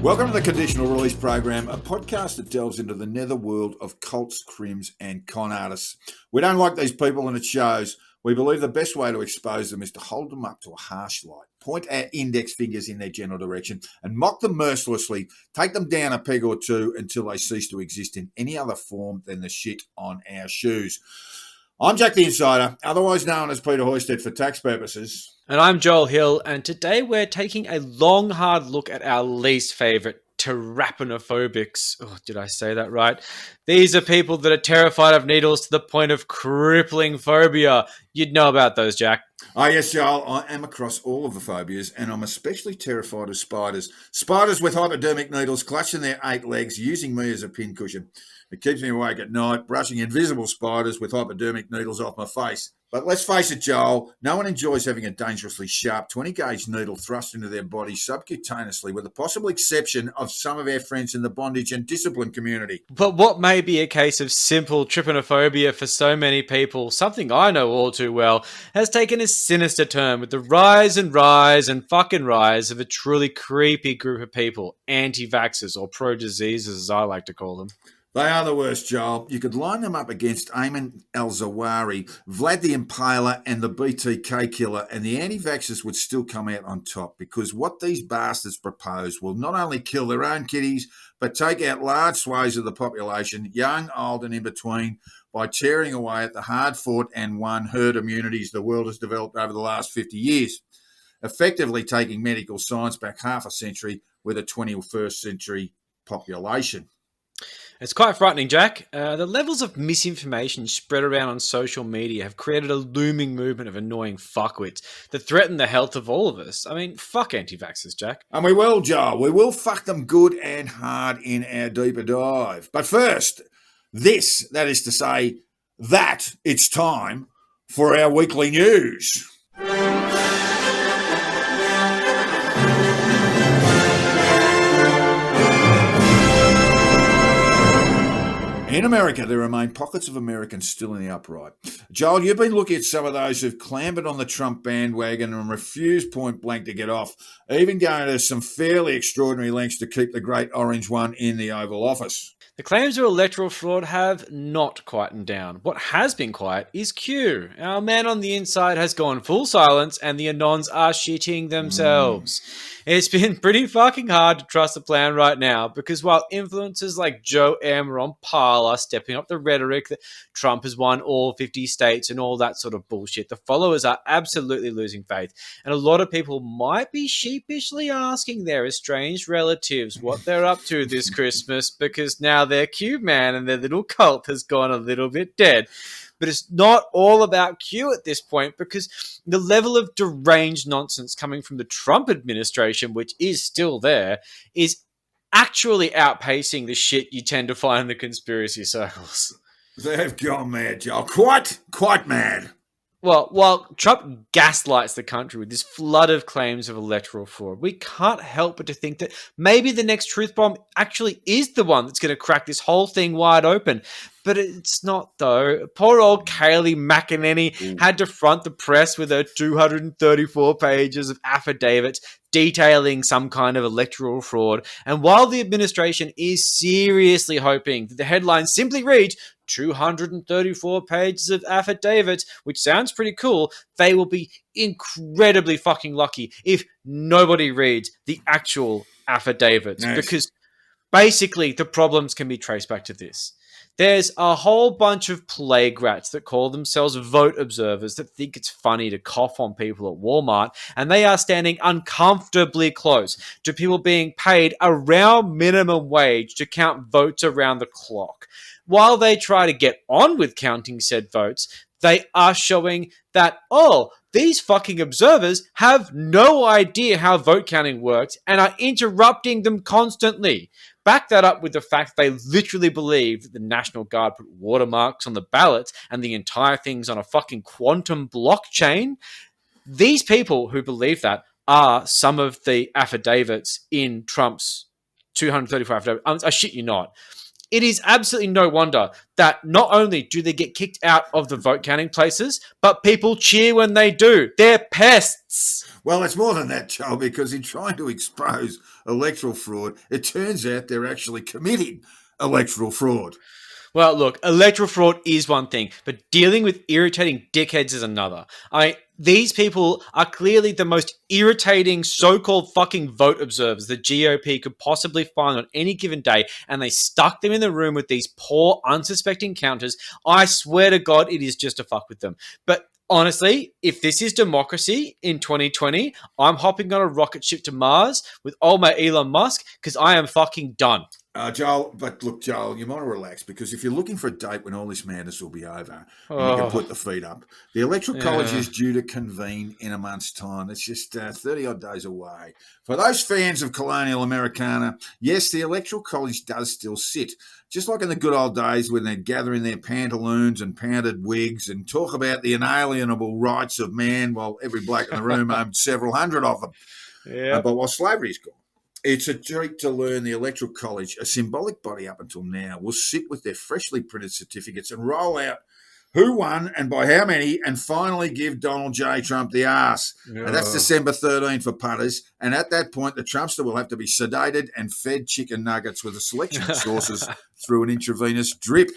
Welcome to the Conditional Release Program, a podcast that delves into the netherworld of cults, crims, and con artists. We don't like these people and it shows. We believe the best way to expose them is to hold them up to a harsh light, point our index fingers in their general direction, and mock them mercilessly, take them down a peg or two until they cease to exist in any other form than the shit on our shoes. I'm Jack the Insider, otherwise known as Peter Hoisted for tax purposes. And I'm Joel Hill, and today we're taking a long, hard look at our least favourite terapinophobics. Oh, did I say that right? These are people that are terrified of needles to the point of crippling phobia. You'd know about those, Jack. Oh, yes, Joel, I am across all of the phobias, and I'm especially terrified of spiders. Spiders with hypodermic needles clutching their 8 legs, using me as a pincushion. It keeps me awake at night, brushing invisible spiders with hypodermic needles off my face. But let's face it, Joel, no one enjoys having a dangerously sharp 20-gauge needle thrust into their body subcutaneously, with the possible exception of some of our friends in the bondage and discipline community. But what may be a case of simple trypanophobia for so many people, something I know all too well, has taken a sinister turn with the rise and fucking rise of a truly creepy group of people, anti-vaxxers, or pro-diseases as I like to call them. They are the worst, Joel. You could line them up against Ayman al-Zawahiri, Vlad the Impaler, and the BTK killer, and the anti-vaxxers would still come out on top, because what these bastards propose will not only kill their own kiddies, but take out large swathes of the population, young, old, and in between, by tearing away at the hard-fought and won herd immunities the world has developed over the last 50 years, effectively taking medical science back half a century with a 21st century population. It's quite frightening, Jack. The levels of misinformation spread around on social media have created a looming movement of annoying fuckwits that threaten the health of all of us. I mean, fuck anti-vaxxers, Jack. And we will, Joel. We will fuck them good and hard in our deeper dive. But first, that is to say, that it's time for our weekly news. In America, there remain pockets of Americans still in the upright. Joel, you've been looking at some of those who've clambered on the Trump bandwagon and refused point blank to get off, even going to some fairly extraordinary lengths to keep the great orange one in the Oval Office. The claims of electoral fraud have not quietened down. What has been quiet is Q. Our man on the inside has gone full silence and the Anons are shitting themselves. It's been pretty fucking hard to trust the plan right now, because while influencers like Joe M are on Parler stepping up the rhetoric that Trump has won all 50 states and all that sort of bullshit, the followers are absolutely losing faith. And a lot of people might be sheepishly asking their estranged relatives what they're up to this Christmas, because now their Q man and their little cult has gone a little bit dead. But it's not all about Q at this point, because the level of deranged nonsense coming from the Trump administration, which is still there, is actually outpacing the shit you tend to find in the conspiracy circles. They've gone mad, Joel. Quite mad. Well, while Trump gaslights the country with this flood of claims of electoral fraud, we can't help but to think that maybe the next truth bomb actually is the one that's going to crack this whole thing wide open. But it's not, though. Poor old Kayleigh McEnany had to front the press with her 234 pages of affidavits detailing some kind of electoral fraud. And while the administration is seriously hoping that the headline simply reads 234 pages of affidavits, which sounds pretty cool, they will be incredibly fucking lucky if nobody reads the actual affidavits. Nice. Because basically the problems can be traced back to this. There's a whole bunch of plague rats that call themselves vote observers that think it's funny to cough on people at Walmart, and they are standing uncomfortably close to people being paid around minimum wage to count votes around the clock. While they try to get on with counting said votes, they are showing that, these fucking observers have no idea how vote counting works and are interrupting them constantly. Back that up with the fact they literally believe that the National Guard put watermarks on the ballots and the entire thing's on a fucking quantum blockchain. These people who believe that are some of the affidavits in Trump's 234 affidavits. I shit you not. It is absolutely no wonder that not only do they get kicked out of the vote counting places, but people cheer when they do. They're pests. Well, it's more than that, Joel, because in trying to expose electoral fraud, it turns out they're actually committing electoral fraud. Well, look, electoral fraud is one thing, but dealing with irritating dickheads is another. These people are clearly the most irritating so-called fucking vote observers the GOP could possibly find on any given day, and they stuck them in the room with these poor, unsuspecting counters. I swear to God, it is just to fuck with them. But honestly, if this is democracy in 2020, I'm hopping on a rocket ship to Mars with old mate Elon Musk because I am fucking done. Joel, but look, Joel, you might want to relax because if you're looking for a date when all this madness will be over and you can put the feet up, the Electoral College is due to convene in a month's time. It's just 30 odd days away. For those fans of colonial Americana, yes, the Electoral College does still sit, just like in the good old days when they'd gather in their pantaloons and pounded wigs and talk about the inalienable rights of man while every bloke in the room owned several hundred of them. Yeah. But while slavery's gone, it's a treat to learn the Electoral College, a symbolic body up until now, will sit with their freshly printed certificates and roll out who won and by how many, and finally give Donald J. Trump the arse. And that's December 13 for punters. And at that point, the Trumpster will have to be sedated and fed chicken nuggets with a selection of sauces through an intravenous drip.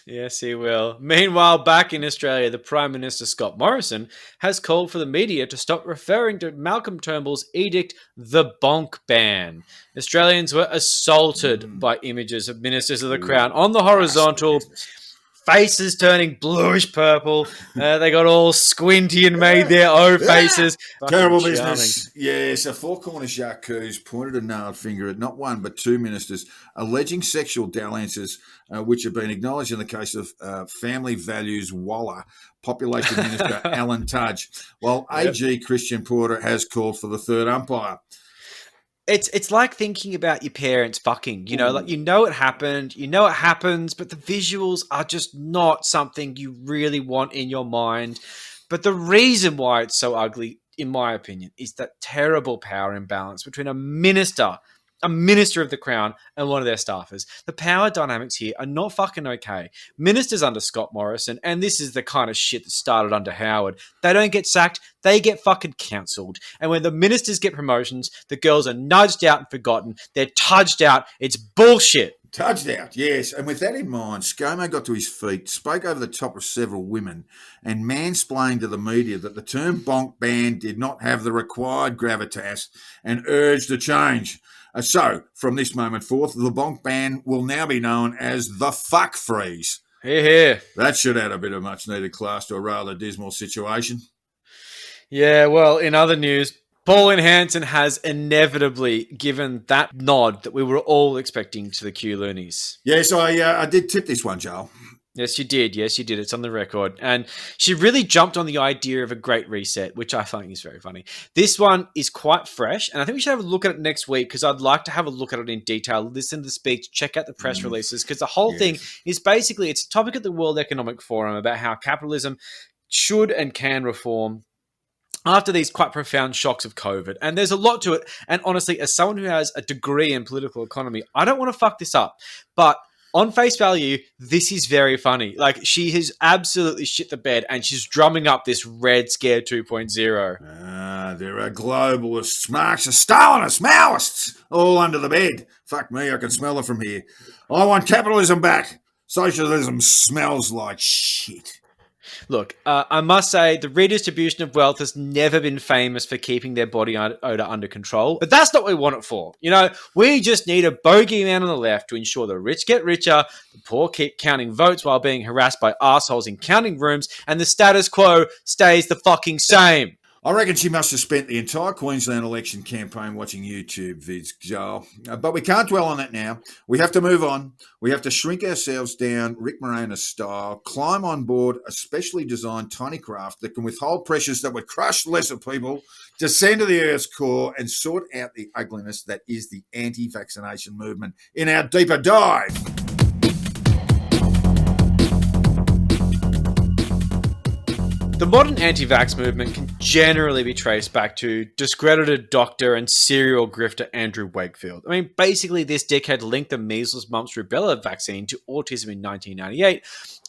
Yes, he will. Meanwhile, back in Australia, the Prime Minister Scott Morrison has called for the media to stop referring to Malcolm Turnbull's edict, the Bonk Ban. Australians were assaulted by images of ministers of the Crown on the horizontal, faces turning bluish purple. They got all squinty and made their own faces. Terrible business. Yes, a four-corner Jacques pointed a nailed finger at not one but two ministers alleging sexual dalliances, which have been acknowledged in the case of Family Values Waller Population Minister Alan Tudge, while AG Christian Porter has called for the third umpire. It's like thinking about your parents fucking, like it happened, it happens, but the visuals are just not something you really want in your mind. But the reason why it's so ugly, in my opinion, is that terrible power imbalance between a minister of the Crown and one of their staffers. The power dynamics here are not fucking okay. Ministers under Scott Morrison, and this is the kind of shit that started under Howard, they don't get sacked, they get fucking cancelled. And when the ministers get promotions, the girls are nudged out and forgotten. They're tudged out. It's bullshit. Tudged out, yes. And with that in mind, ScoMo got to his feet, spoke over the top of several women, and mansplained to the media that the term Bonk Ban did not have the required gravitas and urged a change. So, from this moment forth, the Bonk Ban will now be known as the fuck freeze. Here. That should add a bit of much-needed class to a rather dismal situation. Yeah, well, in other news, Pauline Hanson has inevitably given that nod that we were all expecting to the Q loonies. Yes, I did tip this one, Joel. Yes, you did. It's on the record. And she really jumped on the idea of a great reset, which I find is very funny. This one is quite fresh, and I think we should have a look at it next week because I'd like to have a look at it in detail, listen to the speech, check out the press releases, because the whole thing is basically, it's a topic at the World Economic Forum about how capitalism should and can reform after these quite profound shocks of COVID. And there's a lot to it. And honestly, as someone who has a degree in political economy, I don't want to fuck this up. But on face value, this is very funny. Like, she has absolutely shit the bed and she's drumming up this Red Scare 2.0. There are globalists, Marxists, Stalinists, Maoists, all under the bed. Fuck me, I can smell it from here. I want capitalism back. Socialism smells like shit. Look, I must say the redistribution of wealth has never been famous for keeping their body odor under control, but that's not what we want it for. We just need a bogeyman on the left to ensure the rich get richer, the poor keep counting votes while being harassed by arseholes in counting rooms, and the status quo stays the fucking same. I reckon she must have spent the entire Queensland election campaign watching YouTube vids, Joel. But we can't dwell on that now. We have to move on. We have to shrink ourselves down, Rick Moranis style, climb on board a specially designed tiny craft that can withhold pressures that would crush lesser people, descend to the Earth's core, and sort out the ugliness that is the anti-vaccination movement in our deeper dive. The modern anti-vax movement can generally be traced back to discredited doctor and serial grifter Andrew Wakefield. I mean, basically, this dickhead linked the measles, mumps, rubella vaccine to autism in 1998,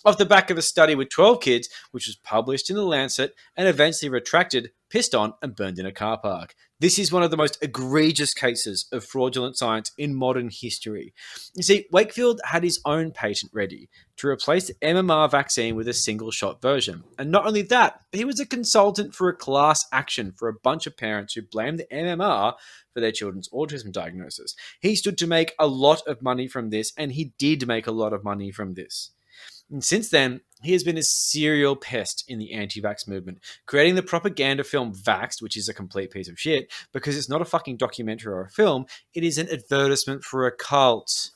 off the back of a study with 12 kids, which was published in The Lancet and eventually retracted, pissed on, and burned in a car park. This is one of the most egregious cases of fraudulent science in modern history. You see, Wakefield had his own patent ready to replace the MMR vaccine with a single-shot version. And not only that, he was a consultant for a class action for a bunch of parents who blamed the MMR for their children's autism diagnosis. He stood to make a lot of money from this, and he did make a lot of money from this. And since then, he has been a serial pest in the anti-vax movement, creating the propaganda film Vaxxed, which is a complete piece of shit, because it's not a fucking documentary or a film, it is an advertisement for a cult.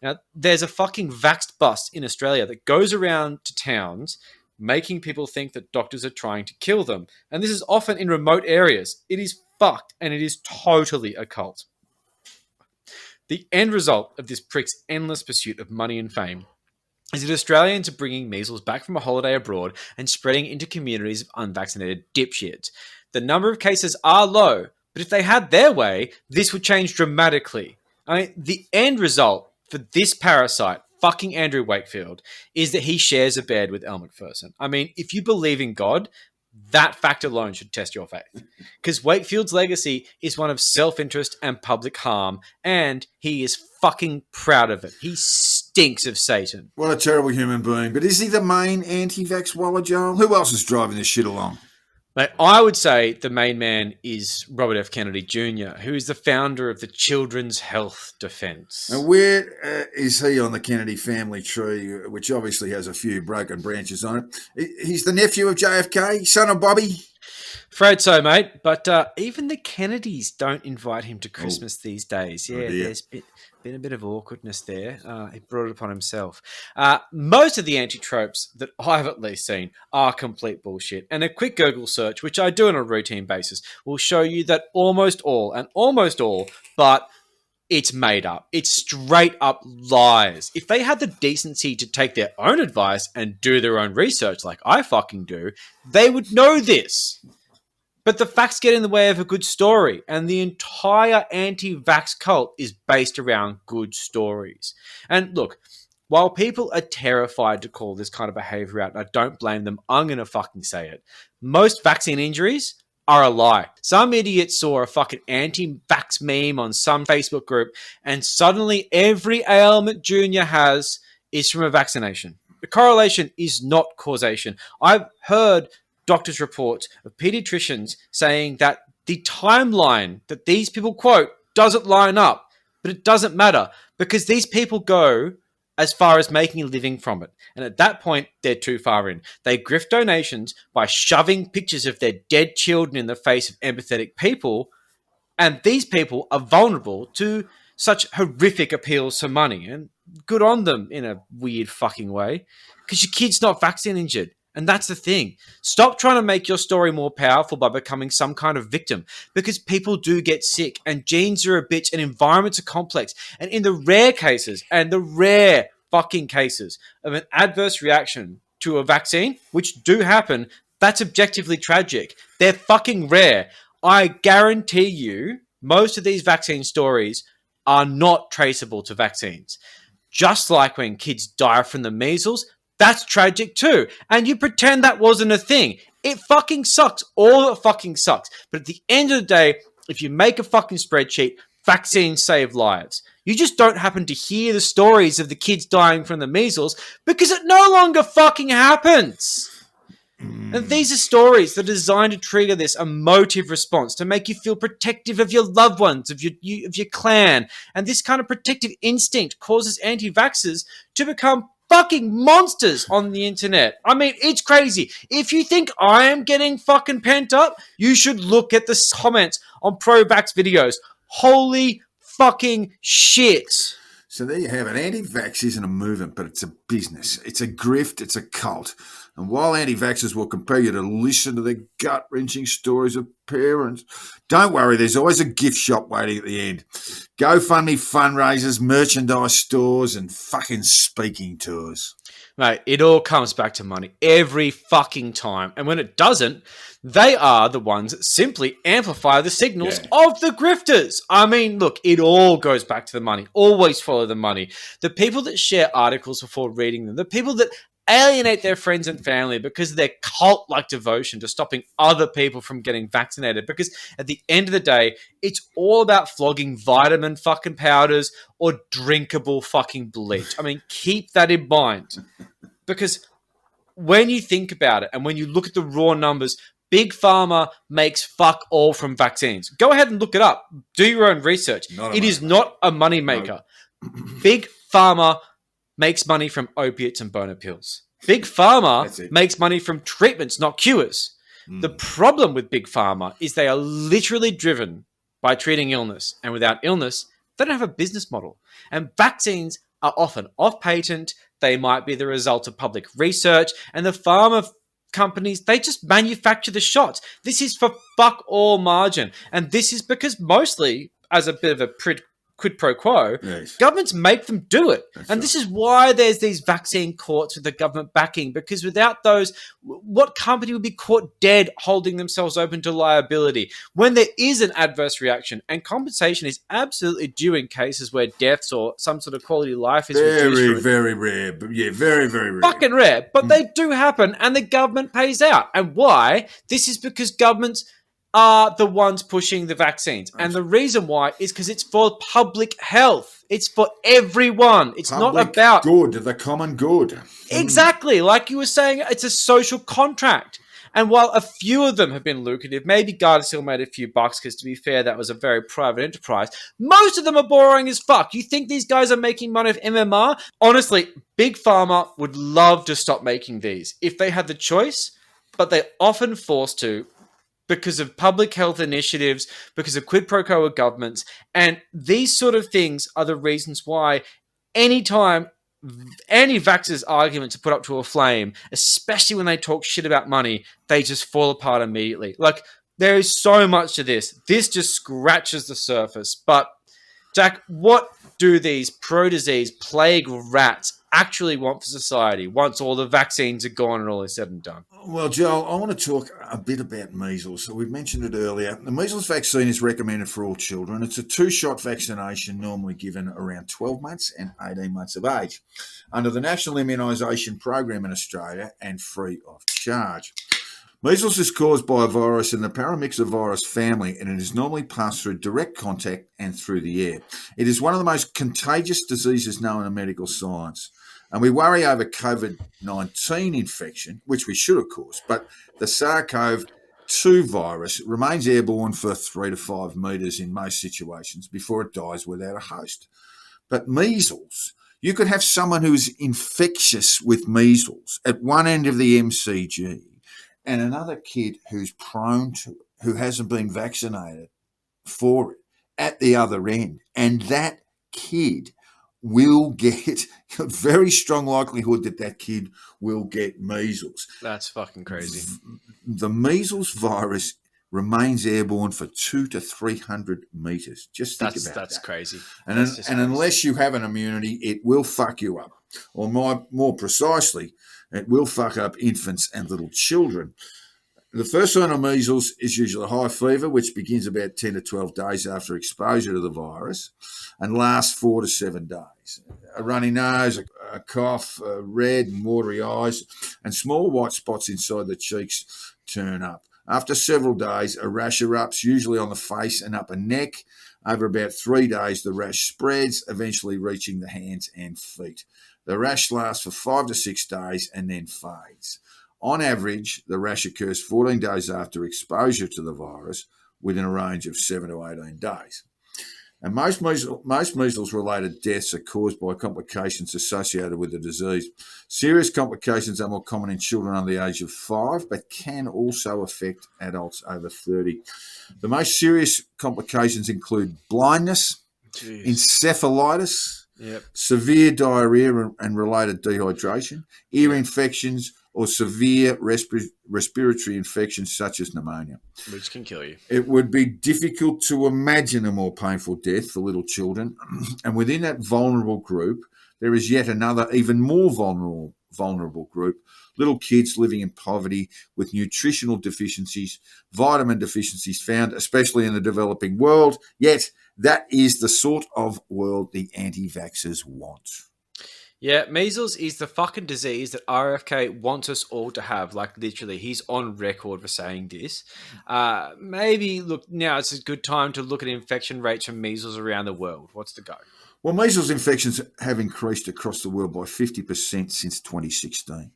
Now, there's a fucking vaxxed bus in Australia that goes around to towns, making people think that doctors are trying to kill them. And this is often in remote areas. It is fucked, and it is totally a cult. The end result of this prick's endless pursuit of money and fame is that Australians are bringing measles back from a holiday abroad and spreading into communities of unvaccinated dipshits. The number of cases are low, but if they had their way, this would change dramatically. I mean, the end result for this parasite, fucking Andrew Wakefield, is that he shares a bed with Elle Macpherson. I mean, if you believe in God, that fact alone should test your faith. Because Wakefield's legacy is one of self-interest and public harm, and he is fucking proud of it. He stinks of Satan. What a terrible human being. But is he the main anti-vax wallah, Joel? Who else is driving this shit along? Mate, I would say the main man is Robert F. Kennedy Jr., who is the founder of the Children's Health Defense. And where is he on the Kennedy family tree, which obviously has a few broken branches on it? He's the nephew of JFK, son of Bobby. Afraid so, mate. But even the Kennedys don't invite him to Christmas these days. Yeah, there's been a bit of awkwardness there. He brought it upon himself. Most of the anti-tropes that I've at least seen are complete bullshit. And a quick Google search, which I do on a routine basis, will show you that almost all, but it's made up. It's straight up lies. If they had the decency to take their own advice and do their own research like I fucking do, they would know this. But the facts get in the way of a good story, and the entire anti-vax cult is based around good stories. And look, while people are terrified to call this kind of behavior out, and I don't blame them, I'm going to fucking say it. Most vaccine injuries are a lie. Some idiot saw a fucking anti-vax meme on some Facebook group, and suddenly every ailment Junior has is from a vaccination. The correlation is not causation. I've heard doctors' reports of pediatricians saying that the timeline that these people quote doesn't line up, but it doesn't matter because these people go as far as making a living from it. And at that point, they're too far in. They grift donations by shoving pictures of their dead children in the face of empathetic people, and these people are vulnerable to such horrific appeals for money. And good on them in a weird fucking way, because your kid's not vaccine injured. And that's the thing. Stop trying to make your story more powerful by becoming some kind of victim, because people do get sick and genes are a bitch and environments are complex. And in the rare cases, and the rare fucking cases of an adverse reaction to a vaccine, which do happen, that's objectively tragic. They're fucking rare. I guarantee you most of these vaccine stories are not traceable to vaccines. Just like when kids die from the measles, that's tragic too. And you pretend that wasn't a thing. It fucking sucks. All it fucking sucks. But at the end of the day, if you make a fucking spreadsheet, vaccines save lives. You just don't happen to hear the stories of the kids dying from the measles because it no longer fucking happens. And these are stories that are designed to trigger this emotive response, to make you feel protective of your loved ones, of your clan. And this kind of protective instinct causes anti-vaxxers to become fucking monsters on the internet. I mean, it's crazy. If you think I am getting fucking pent up, you should look at the comments on pro-vax videos. Holy fucking shit. So there you have it. Anti-vax isn't a movement, but it's a business. It's a grift. It's a cult. And while anti-vaxxers will compel you to listen to the gut-wrenching stories of parents, don't worry, there's always a gift shop waiting at the end. GoFundMe fundraisers, merchandise stores, and fucking speaking tours. Mate, it all comes back to money every fucking time. And when it doesn't, they are the ones that simply amplify the signals of the grifters. I mean, look, it all goes back to the money. Always follow the money. The people that share articles before reading them, the people that alienate their friends and family because of their cult-like devotion to stopping other people from getting vaccinated. Because at the end of the day, it's all about flogging vitamin fucking powders or drinkable fucking bleach. I mean, keep that in mind. Because when you think about it and when you look at the raw numbers, Big Pharma makes fuck all from vaccines. Go ahead and look it up. Do your own research. It is not a money maker. No. Big Pharma makes money from opiates and boner pills. Big Pharma makes money from treatments, not cures. The problem with Big Pharma is they are literally driven by treating illness. And without illness, they don't have a business model. And vaccines are often off patent. They might be the result of public research. And the pharma companies, they just manufacture the shots. This is for fuck all margin. And this is because mostly, as a bit of a quid pro quo, governments make them do it. This is why there's these vaccine courts with the government backing, because without those, what company would be caught dead holding themselves open to liability when there is an adverse reaction? And compensation is absolutely due in cases where deaths or some sort of quality of life is reduced. Very rare. But yeah, very, very rare. Fucking rare. But they do happen, and the government pays out. And why? This is because governments are the ones pushing the vaccines. And the reason why is because it's for public health. It's for everyone. It's not about good, the common good. Exactly. Like you were saying, it's a social contract. And while a few of them have been lucrative, maybe Gardasil made a few bucks because, to be fair, that was a very private enterprise. Most of them are boring as fuck. You think these guys are making money off MMR? Honestly, Big Pharma would love to stop making these if they had the choice, but they're often forced to because of public health initiatives, because of quid pro quo with governments. And these sort of things are the reasons why anytime anti-vaxxers arguments are put up to a flame, especially when they talk shit about money, they just fall apart immediately. Like, there is so much to this. This just scratches the surface. But, Jack, what do these pro-disease plague rats actually want for society once all the vaccines are gone and all is said and done? Well, Joel, I want to talk a bit about measles. So we mentioned it earlier. The measles vaccine is recommended for all children. It's a 2-shot vaccination normally given around 12 months and 18 months of age under the National Immunisation Program in Australia and free of charge. Measles is caused by a virus in the paramyxovirus family, and it is normally passed through direct contact and through the air. It is one of the most contagious diseases known in medical science. And we worry over COVID-19 infection, which we should, of course, but the SARS-CoV-2 virus remains airborne for 3 to 5 metres in most situations before it dies without a host. But measles, you could have someone who is infectious with measles at one end of the MCG and another kid who's prone to it, who hasn't been vaccinated for it at the other end. And that kid will get a very strong likelihood that kid will get measles. That's fucking crazy. The measles virus remains airborne for 200 to 300 metres. Just think about that. That's crazy. And unless you have an immunity, it will fuck you up. Or more precisely, it will fuck up infants and little children. The first sign of measles is usually a high fever, which begins about 10 to 12 days after exposure to the virus and lasts 4 to 7 days. A runny nose, a cough, red and watery eyes, and small white spots inside the cheeks turn up. After several days, a rash erupts, usually on the face and upper neck. Over about 3 days, the rash spreads, eventually reaching the hands and feet. The rash lasts for 5 to 6 days and then fades. On average, the rash occurs 14 days after exposure to the virus, within a range of 7 to 18 days. And most measles-related deaths are caused by complications associated with the disease. Serious complications are more common in children under the age of 5, but can also affect adults over 30. The most serious complications include blindness, encephalitis, severe diarrhea and related dehydration, ear infections, or severe respiratory infections such as pneumonia. Which can kill you. It would be difficult to imagine a more painful death for little children. And within that vulnerable group, there is yet another even more vulnerable group, little kids living in poverty with nutritional deficiencies, vitamin deficiencies found especially in the developing world. Yet that is the sort of world the anti-vaxxers want. Yeah, measles is the fucking disease that RFK wants us all to have. Like, literally, he's on record for saying this. Maybe, look, now it's a good time to look at infection rates from measles around the world. What's the go? Well, measles infections have increased across the world by 50% since 2016.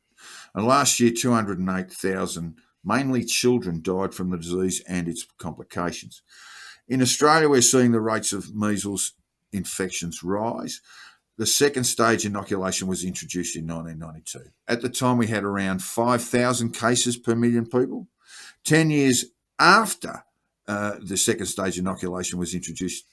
And last year, 208,000, mainly children, died from the disease and its complications. In Australia, we're seeing the rates of measles infections rise. The second stage inoculation was introduced in 1992. At the time, we had around 5,000 cases per million people. 10 years after the second stage inoculation was introduced,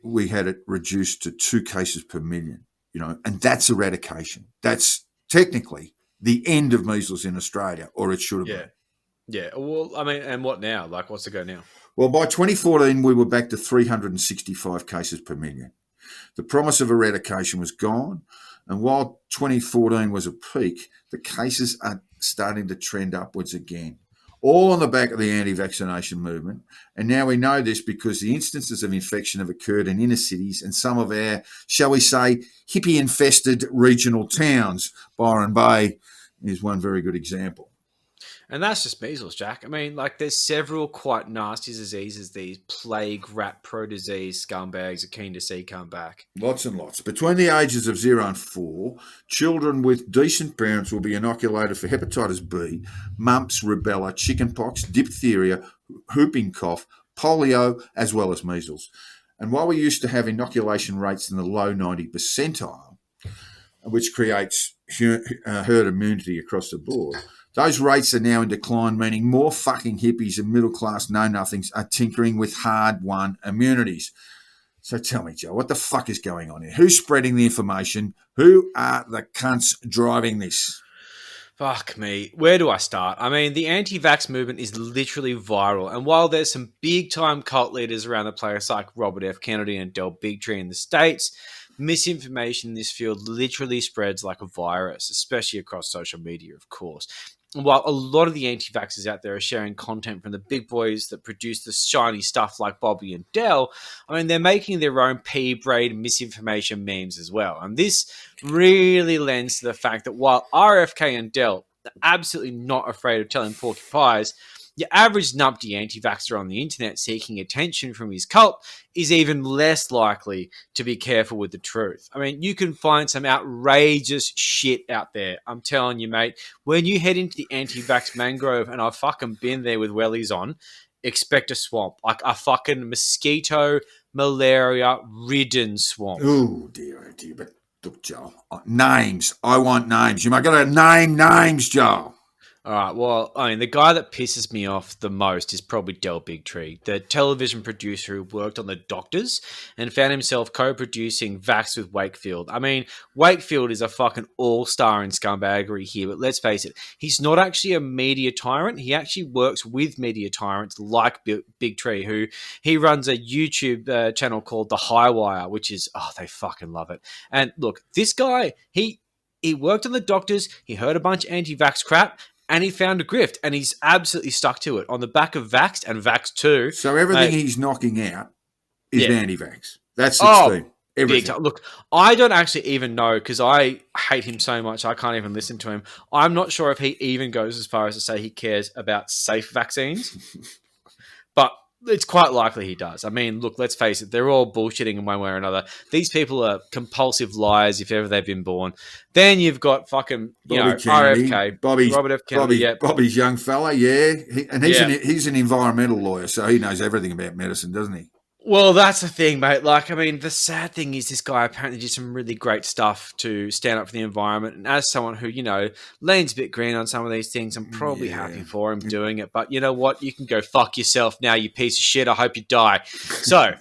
we had it reduced to 2 cases per million, and that's eradication. That's technically the end of measles in Australia, or it should have been. Yeah. Well, I mean, and what now? Like, what's the go now? Well, by 2014, we were back to 365 cases per million. The promise of eradication was gone, and while 2014 was a peak, the cases are starting to trend upwards again, all on the back of the anti-vaccination movement. And now we know this because the instances of infection have occurred in inner cities and some of our, shall we say, hippie-infested regional towns. Byron Bay is one very good example. And that's just measles, Jack. I mean, like, there's several quite nasty diseases, these plague, rat pro disease scumbags are keen to see come back. Lots and lots. Between the ages of 0 and 4, children with decent parents will be inoculated for hepatitis B, mumps, rubella, chickenpox, diphtheria, whooping cough, polio, as well as measles. And while we used to have inoculation rates in the low 90 percentile, which creates herd immunity across the board, those rates are now in decline, meaning more fucking hippies and middle-class know-nothings are tinkering with hard-won immunities. So tell me, Joe, what the fuck is going on here? Who's spreading the information? Who are the cunts driving this? Fuck me. Where do I start? I mean, the anti-vax movement is literally viral. And while there's some big-time cult leaders around the place like Robert F. Kennedy and Del Bigtree in the States, misinformation in this field literally spreads like a virus, especially across social media, of course. And while a lot of the anti-vaxxers out there are sharing content from the big boys that produce the shiny stuff like Bobby and Del, I mean, they're making their own pea-braid misinformation memes as well. And this really lends to the fact that while RFK and Del are absolutely not afraid of telling porky pies, your average numpty anti-vaxxer on the internet seeking attention from his cult is even less likely to be careful with the truth. I mean, you can find some outrageous shit out there. I'm telling you, mate, when you head into the anti-vax mangrove, and I've fucking been there with wellies on, expect a swamp. Like a fucking mosquito, malaria-ridden swamp. Oh, dear. But look, Joel, names. I want names. You might got to name names, Joel. All right, well, I mean, the guy that pisses me off the most is probably Del Bigtree, the television producer who worked on The Doctors and found himself co-producing Vax with Wakefield. I mean, Wakefield is a fucking all-star in scumbaggery here, but let's face it, he's not actually a media tyrant. He actually works with media tyrants like Bigtree, who he runs a YouTube channel called The Highwire, which is, they fucking love it. And look, this guy, he worked on The Doctors, he heard a bunch of anti-vax crap, and he found a grift, and he's absolutely stuck to it on the back of Vaxxed and Vax 2. So everything he's knocking out is anti-vax. That's the thing. Everything. Look, I don't actually even know because I hate him so much I can't even listen to him. I'm not sure if he even goes as far as to say he cares about safe vaccines, but it's quite likely he does. I mean, look, let's face it. They're all bullshitting in one way or another. These people are compulsive liars if ever they've been born. Then you've got fucking, RFK. Robert F. Kennedy. Bobby's young fella, yeah. He's an environmental lawyer, so he knows everything about medicine, doesn't he? Well, that's the thing, mate. Like, I mean, the sad thing is this guy apparently did some really great stuff to stand up for the environment. And as someone who, leans a bit green on some of these things, I'm probably happy for him doing it. But you know what? You can go fuck yourself now, you piece of shit. I hope you die. So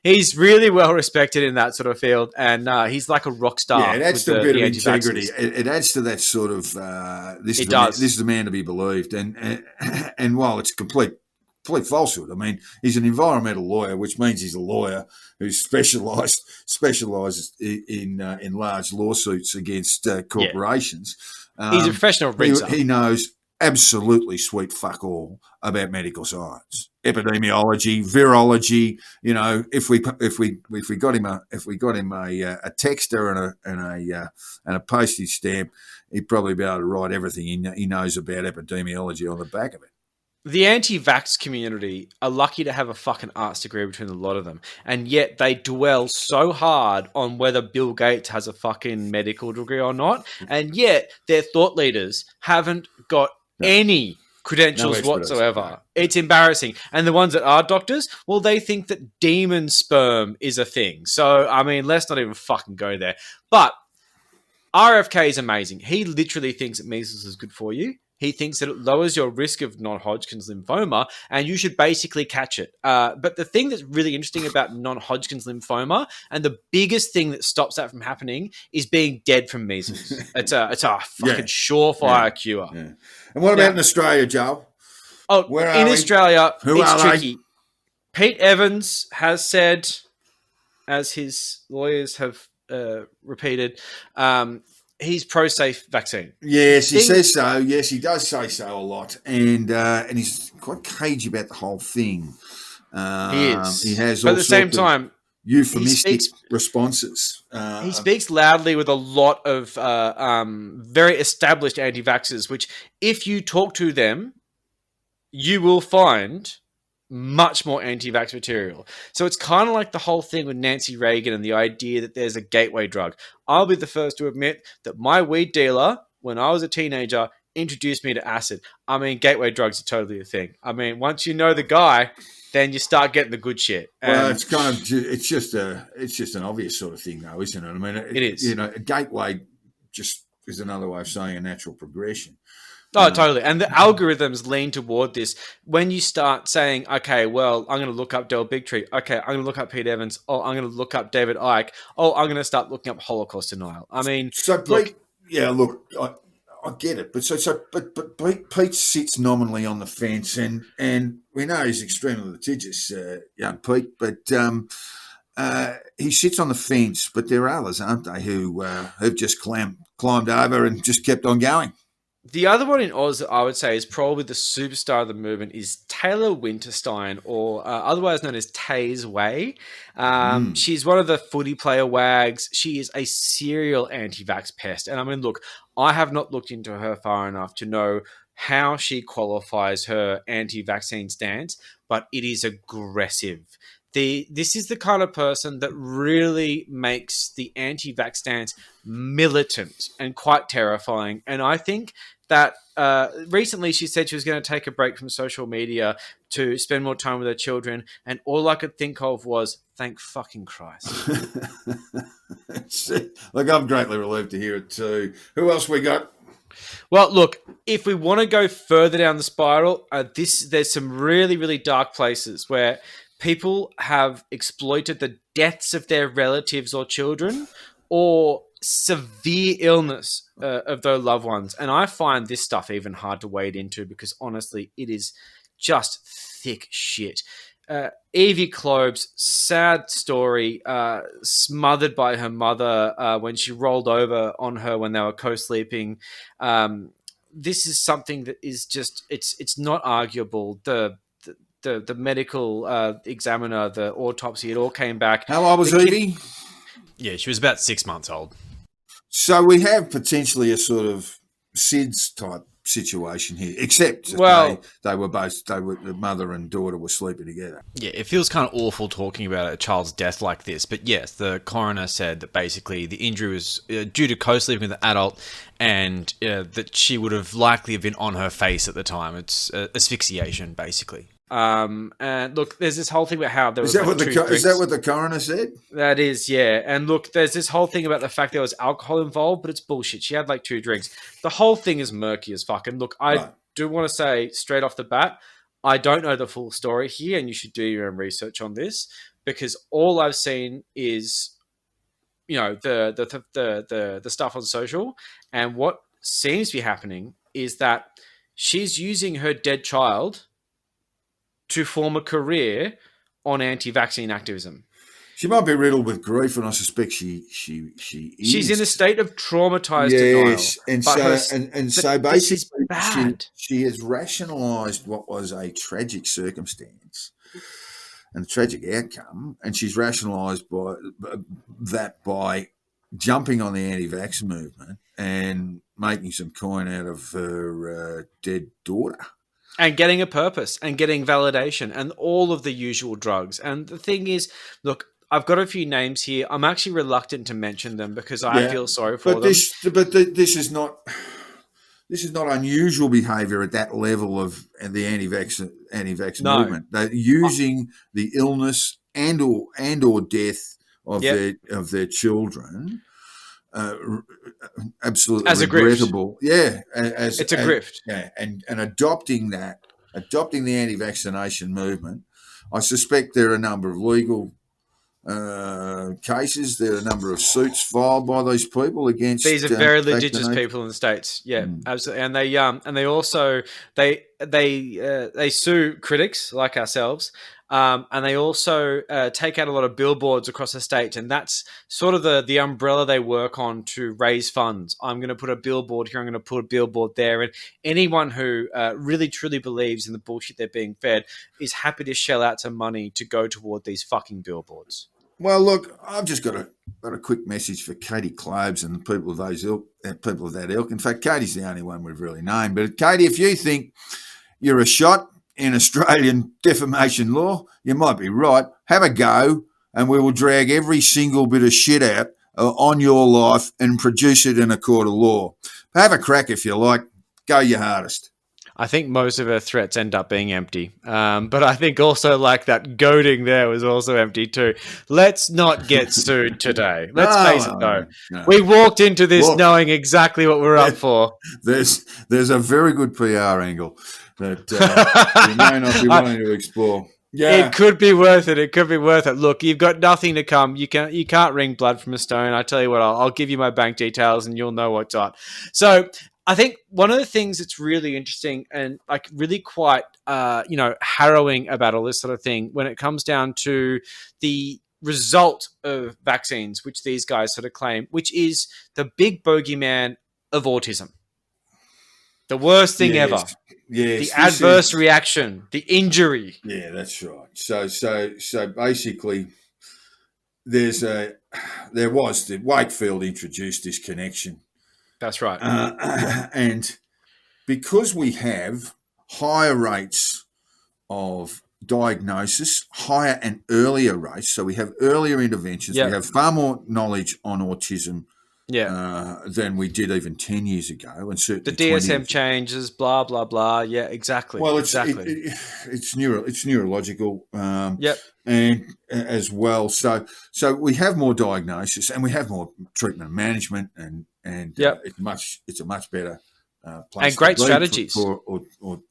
he's really well respected in that sort of field. And he's like a rock star. Yeah, it adds to a bit of integrity. It adds to that sort of, this is the man to be believed. And while it's complete falsehood. I mean, he's an environmental lawyer, which means he's a lawyer who specialises in large lawsuits against corporations. He's a professional rinser. He knows absolutely sweet fuck all about medical science, epidemiology, virology. You know, if we got him a texter and a postage stamp, he'd probably be able to write everything he knows about epidemiology on the back of it. The anti-vax community are lucky to have a fucking arts degree between a lot of them. And yet they dwell so hard on whether Bill Gates has a fucking medical degree or not. And yet their thought leaders haven't got any credentials whatsoever. No. It's embarrassing. And the ones that are doctors, well, they think that demon sperm is a thing. So, I mean, let's not even fucking go there. But RFK is amazing. He literally thinks that measles is good for you. He thinks that it lowers your risk of non-Hodgkin's lymphoma and you should basically catch it. But the thing that's really interesting about non-Hodgkin's lymphoma and the biggest thing that stops that from happening is being dead from measles. It's a fucking surefire cure. Yeah. And what about in Australia, Joe? Oh, in Australia, it's tricky. Pete Evans has said, as his lawyers have repeated, he's pro-safe vaccine. Yes, he says so. Yes, he does say so a lot, and he's quite cagey about the whole thing. He is. He has, but at the same time, euphemistic responses. He speaks loudly with a lot of very established anti-vaxxers, which, if you talk to them, you will find much more anti-vax material. So it's kind of like the whole thing with Nancy Reagan and the idea that there's a gateway drug. I'll be the first to admit that my weed dealer, when I was a teenager, introduced me to acid. I mean, gateway drugs are totally a thing. I mean, once you know the guy, then you start getting the good shit. Well, it's just an obvious sort of thing, though, isn't it? I mean, it is. You know, a gateway just is another way of saying a natural progression. Oh, totally. And the algorithms lean toward this. When you start saying, okay, well, I'm going to look up Del Bigtree. Okay, I'm going to look up Pete Evans. Oh, I'm going to look up David Icke. Oh, I'm going to start looking up Holocaust denial. I mean, I get it. But Pete sits nominally on the fence, and we know he's extremely litigious, young Pete, but he sits on the fence. But there are others, aren't they, who've just climbed over and just kept on going. The other one in Oz that I would say is probably the superstar of the movement is Taylor Winterstein, or otherwise known as Taze Way. She's one of the footy player wags. She is a serial anti-vax pest. And I mean, look, I have not looked into her far enough to know how she qualifies her anti-vaccine stance, but it is aggressive. This is the kind of person that really makes the anti-vax stance militant and quite terrifying. And I think that recently she said she was going to take a break from social media to spend more time with her children. And all I could think of was, thank fucking Christ. Look, I'm greatly relieved to hear it too. Who else we got? Well, look, if we want to go further down the spiral, there's some really, really dark places where people have exploited the deaths of their relatives or children or severe illness of their loved ones. And I find this stuff even hard to wade into because, honestly, it is just thick shit. Evie Kloeb's sad story, smothered by her mother when she rolled over on her when they were co-sleeping. This is something that is just, it's not arguable. The medical examiner, the autopsy, it all came back. How old was Evie? Yeah, she was about 6 months old. So we have potentially a sort of SIDS type situation here, except the mother and daughter were sleeping together. Yeah, it feels kind of awful talking about a child's death like this, but yes, the coroner said that basically the injury was due to co-sleeping with an adult, and that she would have likely been on her face at the time. It's asphyxiation, basically. And look, there's this whole thing about how there was. Is that what the coroner said? That is, yeah. And look, there's this whole thing about the fact there was alcohol involved, but it's bullshit. She had like 2 drinks. The whole thing is murky as fuck. And look, I do want to say straight off the bat, I don't know the full story here, and you should do your own research on this because all I've seen is, you know, the stuff on social, and what seems to be happening is that she's using her dead child to form a career on anti-vaccine activism. She might be riddled with grief, and I suspect she is. She's in a state of traumatized Yes, denial. and so this is basically bad. she has rationalised what was a tragic circumstance and a tragic outcome, and she's rationalised by jumping on the anti-vax movement and making some coin out of her dead daughter. And getting a purpose and getting validation and all of the usual drugs. And the thing is, look, I've got a few names here. I'm actually reluctant to mention them because I feel sorry for them. This is not unusual behaviour at that level of the anti-vax movement. They're using the illness and or death of their children. Absolutely as regrettable. It's a grift. And adopting the anti-vaccination movement. I suspect there are a number of legal cases. There are a number of suits filed by these people against. These are very litigious people in the States. Yeah, absolutely. And they also they sue critics like ourselves. And they also take out a lot of billboards across the state, and that's sort of the umbrella they work on to raise funds. I'm going to put a billboard here, I'm going to put a billboard there, and anyone who really truly believes in the bullshit they're being fed is happy to shell out some money to go toward these fucking billboards. Well, look, I've just got a quick message for Katie Clobes and the people of that ilk. In fact, Katie's the only one we've really named. But Katie, if you think you're a shot in Australian defamation law, you might be right. Have a go, and we will drag every single bit of shit out on your life and produce it in a court of law. Have a crack if you like. Go your hardest. I think most of her threats end up being empty. But I think also like that goading there was also empty too. Let's not get sued today. Let's face it though. No. We walked into this knowing exactly what we're up for. There's a very good PR angle that we may not be willing to explore. Yeah. It could be worth it. It could be worth it. Look, you've got nothing to come. You can't wring blood from a stone. I tell you what, I'll give you my bank details and you'll know what's on. So I think one of the things that's really interesting and like really quite, harrowing about all this sort of thing when it comes down to the result of vaccines, which these guys sort of claim, which is the big bogeyman of autism. The worst thing ever. Yes. The adverse reaction, the injury. Yeah, that's right. So basically, there was the Wakefield introduced this connection. That's right. And because we have higher rates of diagnosis, higher and earlier rates, so we have earlier interventions, we have far more knowledge on autism than we did even 10 years ago. And certainly the DSM changes, blah, blah, blah. Yeah, exactly. Well, it's neurological. And as well. So we have more diagnosis and we have more treatment and management and it's a much better place and great strategies for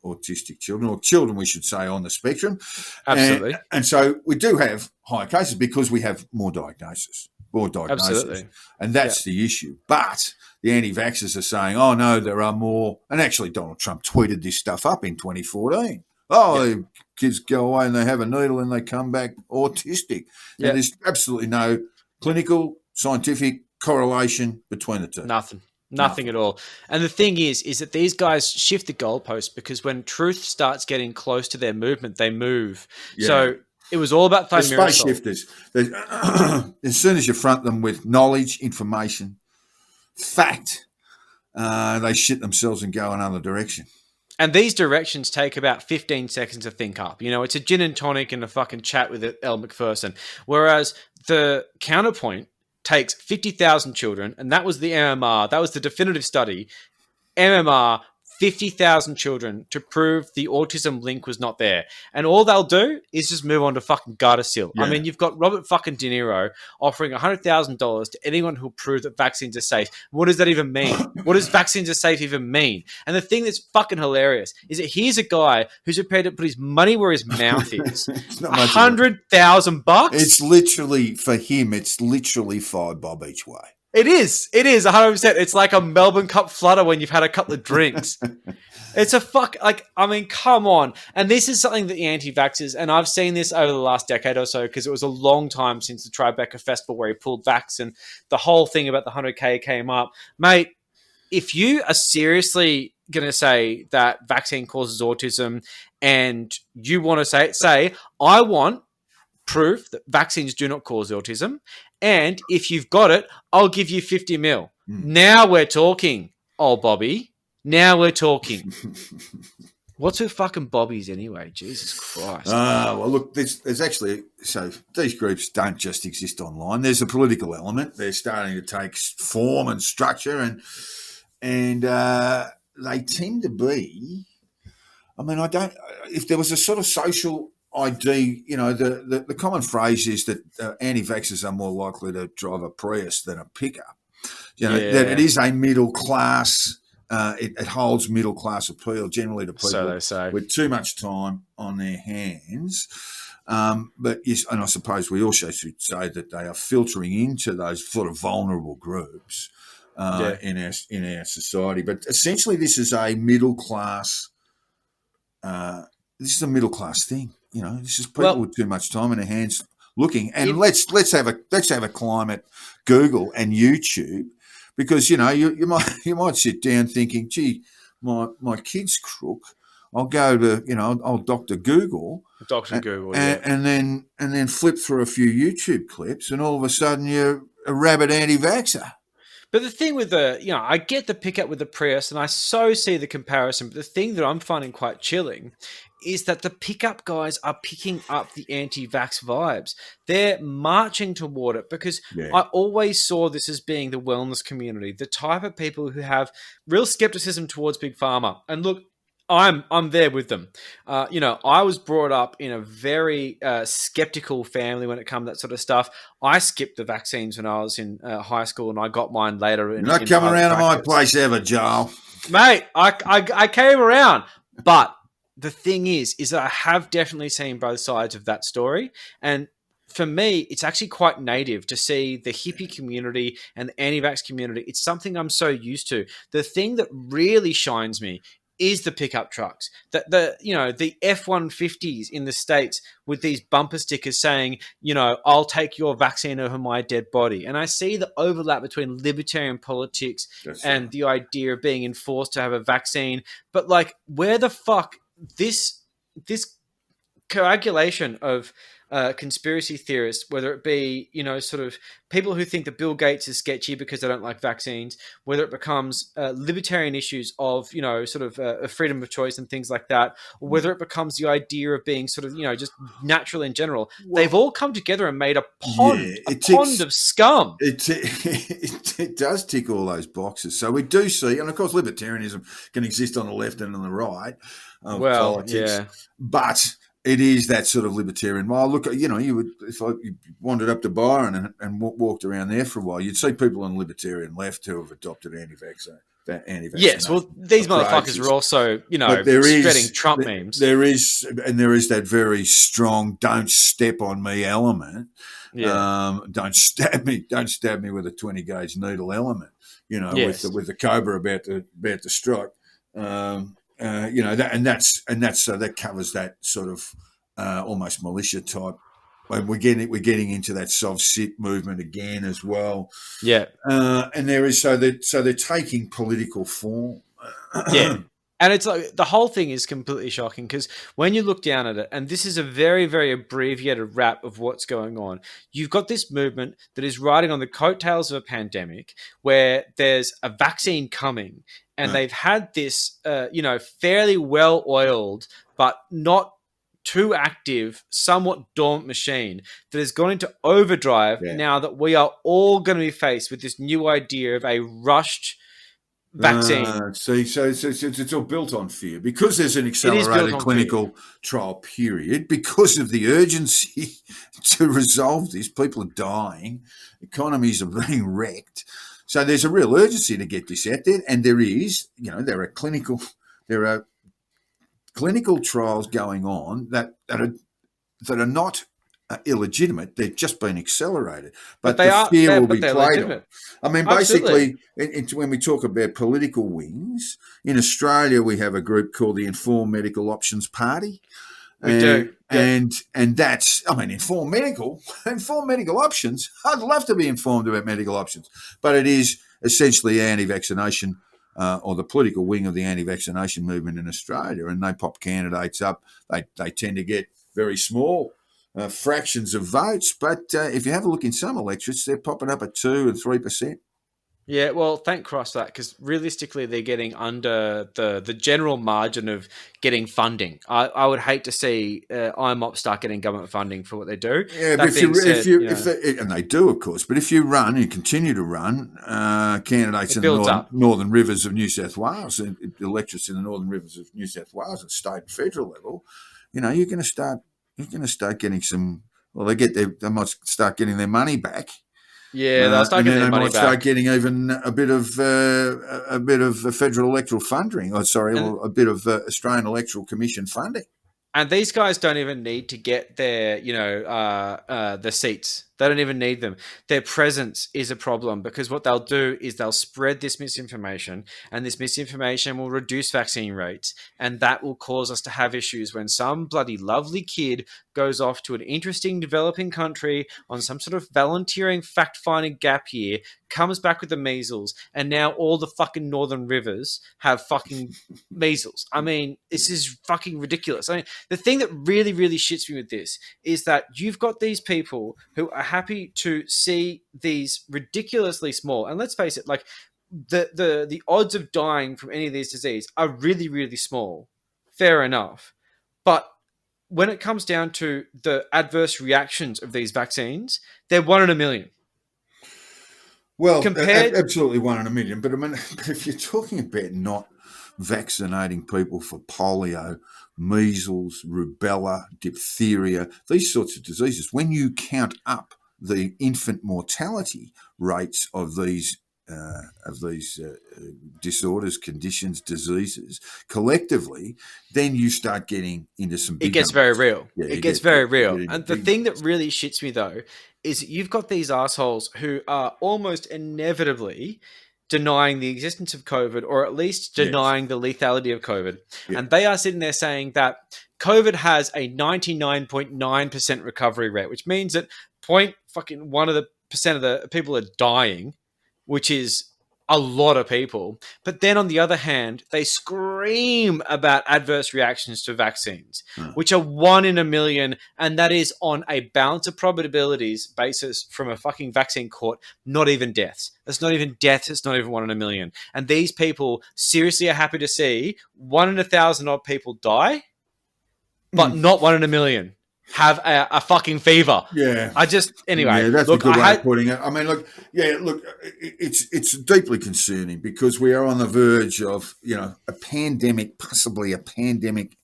autistic children, or children, we should say, on the spectrum. Absolutely. And so we do have higher cases because we have more diagnosis. Absolutely. And that's the issue. But the anti-vaxxers are saying, oh, no, there are more. And actually, Donald Trump tweeted this stuff up in 2014. The kids go away and they have a needle and they come back autistic. And there's absolutely no clinical, scientific correlation between the two. Nothing at all. And the thing is that these guys shift the goalpost because when truth starts getting close to their movement, they move. Yeah. So it was all about the space shifters. As soon as you front them with knowledge, information, fact, they shit themselves and go another direction. And these directions take about 15 seconds to think up. You know, it's a gin and tonic and a fucking chat with Elle Macpherson. Whereas the counterpoint takes 50,000 children, and that was the MMR. That was the definitive study. MMR, 50,000 children to prove the autism link was not there. And all they'll do is just move on to fucking Gardasil. Yeah. I mean, you've got Robert fucking De Niro offering $100,000 to anyone who'll prove that vaccines are safe. What does that even mean? What does vaccines are safe even mean? And the thing that's fucking hilarious is that here's a guy who's prepared to put his money where his mouth is. $100,000 bucks? It's literally, for him, it's literally $5 bob each way. It is 100%. It's like a Melbourne Cup flutter when you've had a couple of drinks. It's a come on. And this is something that the anti-vaxxers, and I've seen this over the last decade or so, because it was a long time since the Tribeca Festival where he pulled vax and the whole thing about the 100K came up. Mate, if you are seriously going to say that vaccine causes autism and you want to say, I want proof that vaccines do not cause autism, and if you've got it, I'll give you 50 mil. Now we're talking, old Bobby. Now we're talking. What's with fucking Bobbies anyway? Jesus Christ. Well, look, there's actually, so these groups don't just exist online. There's a political element. They're starting to take form and structure, and they tend to be, I mean, if there was a sort of social ID, the common phrase is that anti-vaxxers are more likely to drive a Prius than a pickup. That it is a middle class. It holds middle class appeal generally to people with too much time on their hands. But yes, and I suppose we also should say that they are filtering into those sort of vulnerable groups in our society. But essentially, this is a middle class. This is a middle class thing. This is people with too much time on their hands looking. And let's have a climate Google and YouTube. Because you might sit down thinking, gee, my kid's crook. I'll go to I'll Dr. Google, and then flip through a few YouTube clips, and all of a sudden you're a rabid anti-vaxxer. But the thing with I get the pickup with the Prius, and I so see the comparison. But the thing that I'm finding quite chilling is that the pickup guys are picking up the anti-vax vibes. They're marching toward it because I always saw this as being the wellness community, the type of people who have real skepticism towards Big Pharma. And look, I'm there with them. I was brought up in a very skeptical family when it comes to that sort of stuff. I skipped the vaccines when I was in high school, and I got mine later. You're not coming around to my place ever, Joel. Mate, I came around, but the thing is that I have definitely seen both sides of that story. And for me, it's actually quite native to see the hippie community and the anti-vax community. It's something I'm so used to. The thing that really shines me is the pickup trucks. The F-150s in the States with these bumper stickers saying, I'll take your vaccine over my dead body. And I see the overlap between libertarian politics and the idea of being enforced to have a vaccine. But where the fuck this coagulation of conspiracy theorists, whether it be, sort of people who think that Bill Gates is sketchy because they don't like vaccines, whether it becomes libertarian issues of, sort of freedom of choice and things like that, or whether it becomes the idea of being sort of, just natural in general, they've all come together and made a pond of scum. It does tick all those boxes. So we do see, and of course libertarianism can exist on the left and on the right of politics, but it is that sort of libertarian. Well, look, you would, if you wandered up to Byron and walked around there for a while, you'd see people on the libertarian left who have adopted anti-vaxxer. Yes, well, these motherfuckers are also, spreading Trump memes. There is that very strong "don't step on me" element. Yeah. Don't stab me with a 20 gauge needle element. With the cobra about to strike. That covers that sort of almost militia type. And we're getting into that soft sit movement again as well. Yeah, and there is so they're taking political form. Yeah, and it's like the whole thing is completely shocking because when you look down at it, and this is a very, very abbreviated wrap of what's going on, you've got this movement that is riding on the coattails of a pandemic where there's a vaccine coming. And they've had this, fairly well-oiled but not too active, somewhat dormant machine that has gone into overdrive now that we are all going to be faced with this new idea of a rushed vaccine. So it's all built on fear because there's an accelerated clinical trial period because of the urgency to resolve this. People are dying. Economies are being wrecked. So there's a real urgency to get this out there, and there are clinical trials going on that are not illegitimate. They've just been accelerated. But But they the are, fear will but be they're played legitimate. on. I mean, Absolutely. basically, when we talk about political wings, in Australia we have a group called the Informed Medical Options Party. We do. Yep. And that's, I mean, informed medical options. I'd love to be informed about medical options, but it is essentially anti-vaccination or the political wing of the anti-vaccination movement in Australia, and they pop candidates up. They tend to get very small fractions of votes, but if you have a look in some electorates, they're popping up at 2 and 3%. Yeah, well, thank Christ for that, because realistically, they're getting under the general margin of getting funding. I would hate to see IMOP start getting government funding for what they do. Yeah, but and they do, of course. But if you run, you continue to run candidates in the Northern Rivers of New South Wales, electorates in the Northern Rivers of New South Wales at state and federal level, you're going to start getting some. Well, they might start getting their money back. Yeah, they'll start getting their money back. They might start getting even a bit of federal electoral funding. A bit of Australian Electoral Commission funding. And these guys don't even need to get their, the seats. They don't even need them. Their presence is a problem, because what they'll do is they'll spread this misinformation, and this misinformation will reduce vaccine rates, and that will cause us to have issues when some bloody lovely kid goes off to an interesting developing country on some sort of volunteering fact-finding gap year, comes back with the measles, and now all the fucking Northern Rivers have fucking measles. I mean, this is fucking ridiculous. I mean, the thing that really, really shits me with this is that you've got these people who are happy to see these ridiculously small, and let's face it, like the odds of dying from any of these diseases are really, really small. Fair enough. But when it comes down to the adverse reactions of these vaccines, they're 1 in a million. Well, absolutely 1 in a million. But I mean, if you're talking about not vaccinating people for polio, measles, rubella, diphtheria, these sorts of diseases, when you count up the infant mortality rates of these disorders, conditions, diseases collectively, then you start getting into some big numbers. Very real. Yeah, it gets very real. And the thing that really shits me, though, is you've got these assholes who are almost inevitably denying the existence of COVID, or at least denying the lethality of COVID. Yeah. And they are sitting there saying that COVID has a 99.9% recovery rate, which means that 0.1% of the people are dying, which is a lot of people. But then on the other hand, they scream about adverse reactions to vaccines, which are 1 in a million. And that is on a balance of probabilities basis from a fucking vaccine court, not even deaths. It's not even deaths. It's not even 1 in a million. And these people seriously are happy to see 1 in 1,000 odd people die, but not 1 in a million have a fucking fever. Yeah. Anyway. Yeah, that's a good way of putting it. I mean, it's deeply concerning, because we are on the verge of, a pandemic, possibly a pandemic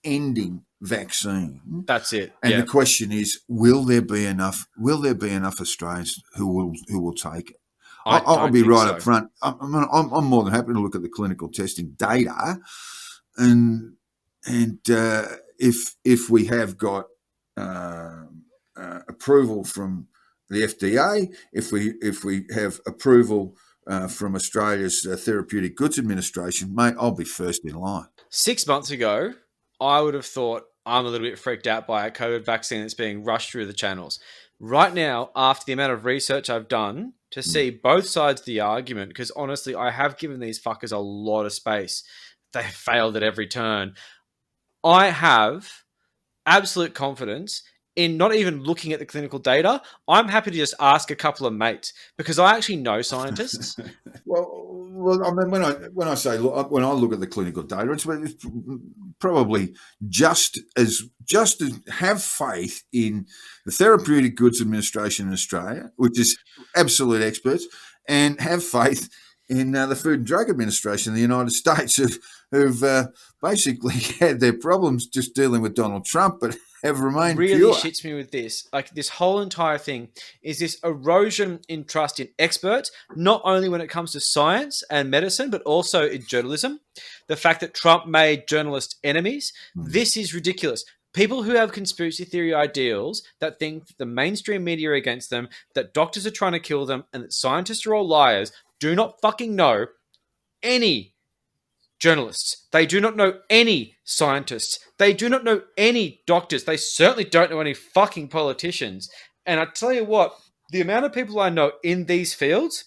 ending vaccine. That's it. And the question is, will there be enough Australians who will take it? I'll be right up front. I'm more than happy to look at the clinical testing data, and if we have got approval from the FDA, if we have approval from Australia's Therapeutic Goods Administration, mate, I'll be first in line. 6 months ago, I would have thought I'm a little bit freaked out by a COVID vaccine that's being rushed through the channels. Right now, after the amount of research I've done to see both sides of the argument, because honestly, I have given these fuckers a lot of space. They failed at every turn. I have absolute confidence in not even looking at the clinical data. I'm happy to just ask a couple of mates, because I actually know scientists. Well, I mean, when I look at the clinical data, it's probably just as have faith in the Therapeutic Goods Administration in Australia, which is absolute experts, and have faith in the Food and Drug Administration in the United States, who've basically had their problems just dealing with Donald Trump, but have remained really pure. Shits me with this. Like, this whole entire thing is this erosion in trust in experts, not only when it comes to science and medicine, but also in journalism. The fact that Trump made journalists enemies, this is ridiculous. people who have conspiracy theory ideals that think that the mainstream media are against them, that doctors are trying to kill them, and that scientists are all liars, do not fucking know any journalists. They do not know any scientists. They do not know any doctors. They certainly don't know any fucking politicians. And I tell you what, the amount of people I know in these fields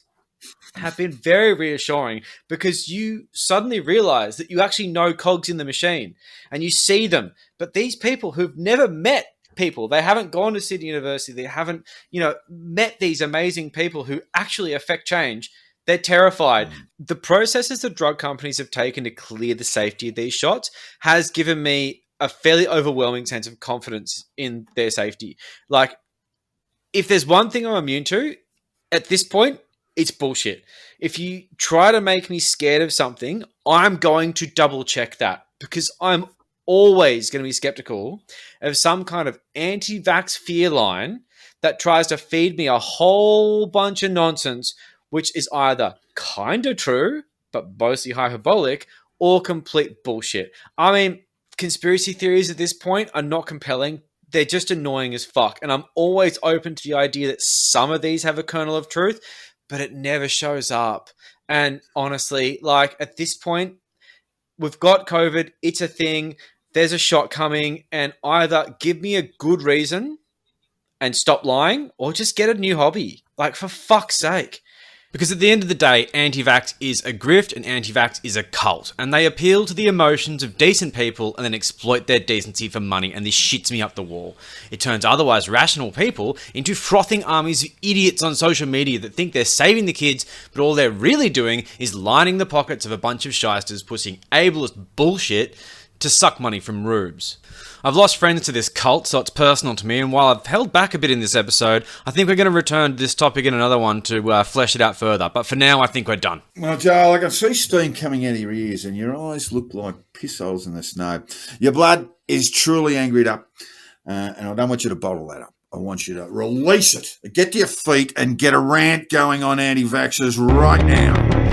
have been very reassuring, because you suddenly realize that you actually know cogs in the machine and you see them. But these people who've never met people, they haven't gone to Sydney University, they haven't, met these amazing people who actually affect change. They're terrified. The processes the drug companies have taken to clear the safety of these shots has given me a fairly overwhelming sense of confidence in their safety. Like, if there's one thing I'm immune to at this point, it's bullshit. If you try to make me scared of something, I'm going to double check that, because I'm always going to be skeptical of some kind of anti-vax fear line that tries to feed me a whole bunch of nonsense, which is either kind of true, but mostly hyperbolic, or complete bullshit. I mean, conspiracy theories at this point are not compelling. They're just annoying as fuck. And I'm always open to the idea that some of these have a kernel of truth, but it never shows up. And honestly, like, at this point, we've got COVID. It's a thing. There's a shot coming, and either give me a good reason and stop lying, or just get a new hobby. Like, for fuck's sake. Because at the end of the day, anti-vax is a grift and anti-vax is a cult. And they appeal to the emotions of decent people and then exploit their decency for money, and this shits me up the wall. It turns otherwise rational people into frothing armies of idiots on social media that think they're saving the kids, but all they're really doing is lining the pockets of a bunch of shysters pushing ableist bullshit to suck money from rubes. I've lost friends to this cult, so it's personal to me, and while I've held back a bit in this episode, I think we're going to return to this topic in another one to flesh it out further. But for now, I think we're done. Well, Joel, I can see steam coming out of your ears, and your eyes look like piss holes in the snow. Your blood is truly angry up, and I don't want you to bottle that up. I want you to release it. Get to your feet and get a rant going on anti-vaxxers right now.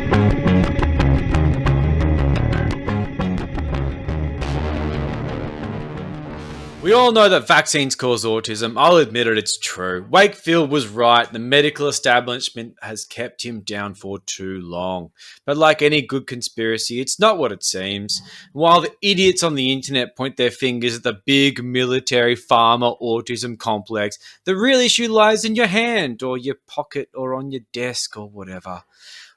We all know that vaccines cause autism. I'll admit it, it's true. Wakefield was right. The medical establishment has kept him down for too long. But like any good conspiracy, it's not what it seems. While the idiots on the internet point their fingers at the big military pharma autism complex, the real issue lies in your hand or your pocket or on your desk or whatever.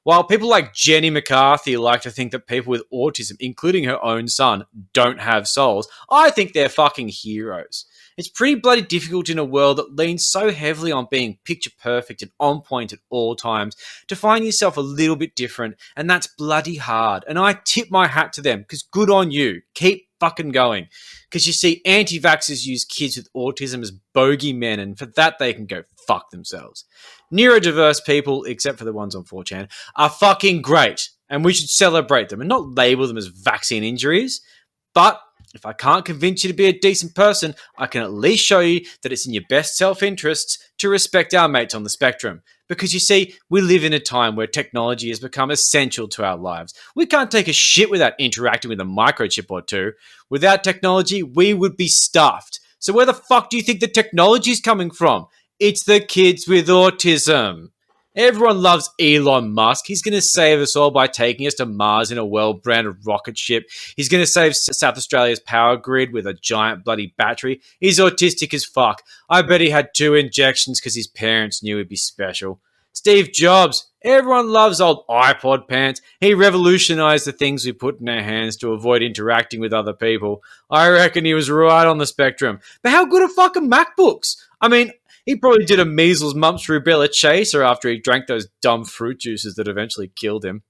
While people like Jenny McCarthy like to think that people with autism, including her own son, don't have souls, I think they're fucking heroes. It's pretty bloody difficult in a world that leans so heavily on being picture perfect and on point at all times to find yourself a little bit different, and that's bloody hard. And I tip my hat to them, because good on you. Keep fucking going. Because you see, anti-vaxxers use kids with autism as bogeymen, and for that they can go fuck themselves. Neurodiverse people, except for the ones on 4chan, are fucking great, and we should celebrate them and not label them as vaccine injuries. But if I can't convince you to be a decent person, I can at least show you that it's in your best self-interests to respect our mates on the spectrum. Because you see, we live in a time where technology has become essential to our lives. We can't take a shit without interacting with a microchip or two. Without technology, we would be stuffed. So where the fuck do you think the technology is coming from? It's the kids with autism. Everyone loves Elon Musk. He's going to save us all by taking us to Mars in a well-branded rocket ship. He's going to save South Australia's power grid with a giant bloody battery. He's autistic as fuck. I bet he had 2 injections because his parents knew he'd be special. Steve Jobs. Everyone loves old iPod pants. He revolutionized the things we put in our hands to avoid interacting with other people. I reckon he was right on the spectrum. But how good are fucking MacBooks? I mean, he probably did a measles, mumps, rubella chaser after he drank those dumb fruit juices that eventually killed him.